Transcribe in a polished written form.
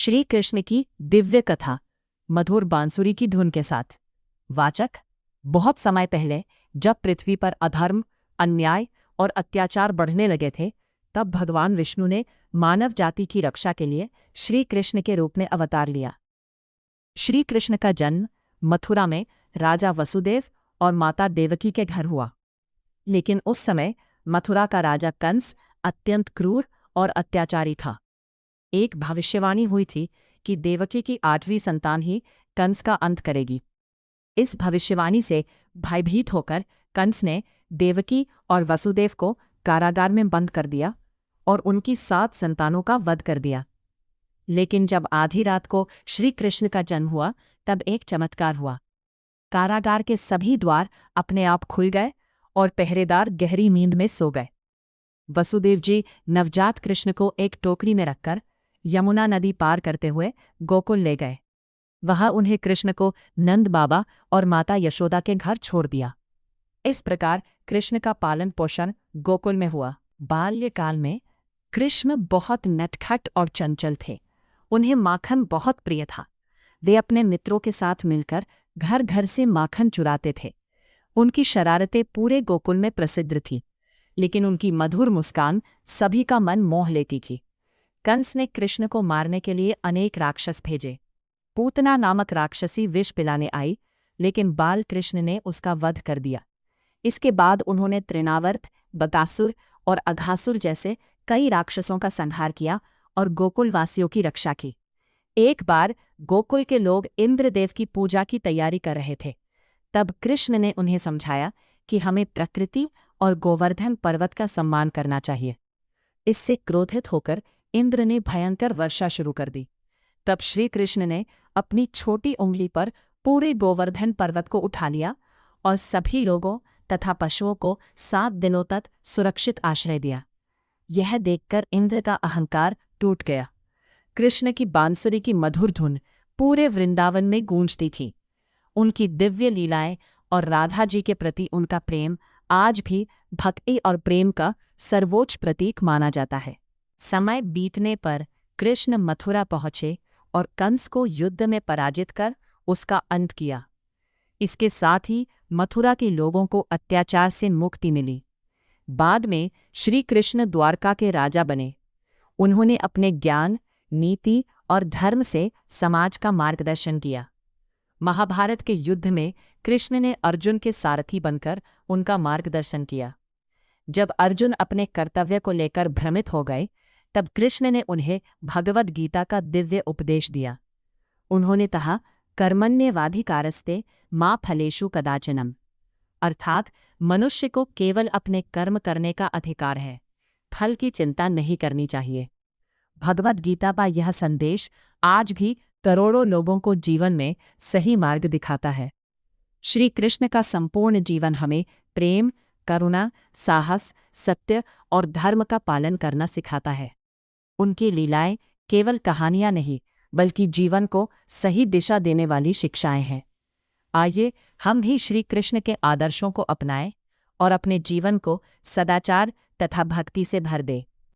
श्री कृष्ण की दिव्य कथा मधुर बांसुरी की धुन के साथ। वाचक, बहुत समय पहले जब पृथ्वी पर अधर्म, अन्याय और अत्याचार बढ़ने लगे थे, तब भगवान विष्णु ने मानव जाति की रक्षा के लिए श्री कृष्ण के रूप में अवतार लिया। श्री कृष्ण का जन्म मथुरा में राजा वसुदेव और माता देवकी के घर हुआ। लेकिन उस समय मथुरा का राजा कंस अत्यंत क्रूर और अत्याचारी था। एक भविष्यवाणी हुई थी कि देवकी की 8वीं संतान ही कंस का अंत करेगी। इस भविष्यवाणी से भयभीत होकर कंस ने देवकी और वसुदेव को कारागार में बंद कर दिया और उनकी 7 संतानों का वध कर दिया। लेकिन जब आधी रात को श्री कृष्ण का जन्म हुआ, तब एक चमत्कार हुआ। कारागार के सभी द्वार अपने आप खुल गए और पहरेदार गहरी नींद में सो गए। वसुदेव जी नवजात कृष्ण को एक टोकरी में रखकर यमुना नदी पार करते हुए गोकुल ले गए। वहां उन्हें कृष्ण को नंद बाबा और माता यशोदा के घर छोड़ दिया। इस प्रकार कृष्ण का पालन पोषण गोकुल में हुआ। बाल्यकाल में कृष्ण बहुत नटखट और चंचल थे। उन्हें माखन बहुत प्रिय था। वे अपने मित्रों के साथ मिलकर घर घर से माखन चुराते थे। उनकी शरारतें पूरे गोकुल में प्रसिद्ध थीं, लेकिन उनकी मधुर मुस्कान सभी का मन मोह लेती थी। कंस ने कृष्ण को मारने के लिए अनेक राक्षस भेजे। पूतना नामक राक्षसी विष पिलाने आई, लेकिन बाल कृष्ण ने उसका वध कर दिया। इसके बाद उन्होंने तृणावर्त, बकासुर और अघासुर जैसे कई राक्षसों का संहार किया और गोकुलवासियों की रक्षा की। एक बार गोकुल के लोग इंद्रदेव की पूजा की तैयारी कर रहे थे। तब कृष्ण ने उन्हें समझाया कि हमें प्रकृति और गोवर्धन पर्वत का सम्मान करना चाहिए। इससे क्रोधित होकर इंद्र ने भयंकर वर्षा शुरू कर दी। तब श्री कृष्ण ने अपनी छोटी उंगली पर पूरे गोवर्धन पर्वत को उठा लिया और सभी लोगों तथा पशुओं को 7 दिनों तक सुरक्षित आश्रय दिया। यह देखकर इंद्र का अहंकार टूट गया। कृष्ण की बांसुरी की मधुर धुन पूरे वृंदावन में गूंजती थी। उनकी दिव्य लीलाएं और राधा जी के प्रति उनका प्रेम आज भी भक्ति और प्रेम का सर्वोच्च प्रतीक माना जाता है। समय बीतने पर कृष्ण मथुरा पहुंचे और कंस को युद्ध में पराजित कर उसका अंत किया। इसके साथ ही मथुरा के लोगों को अत्याचार से मुक्ति मिली। बाद में श्री कृष्ण द्वारका के राजा बने। उन्होंने अपने ज्ञान, नीति और धर्म से समाज का मार्गदर्शन किया। महाभारत के युद्ध में कृष्ण ने अर्जुन के सारथी बनकर उनका मार्गदर्शन किया। जब अर्जुन अपने कर्तव्य को लेकर भ्रमित हो गए, तब कृष्ण ने उन्हें भगवद गीता का दिव्य उपदेश दिया। उन्होंने कहा, कर्मण्येवाधिकारस्ते मा फलेषु कदाचनम, अर्थात मनुष्य को केवल अपने कर्म करने का अधिकार है, फल की चिंता नहीं करनी चाहिए। भगवद गीता का यह संदेश आज भी करोड़ों लोगों को जीवन में सही मार्ग दिखाता है। श्री कृष्ण का संपूर्ण जीवन हमें प्रेम, करुणा, साहस, सत्य और धर्म का पालन करना सिखाता है। उनकी लीलाएं केवल कहानियां नहीं, बल्कि जीवन को सही दिशा देने वाली शिक्षाएं हैं। आइए हम भी श्री कृष्ण के आदर्शों को अपनाएं और अपने जीवन को सदाचार तथा भक्ति से भर दें।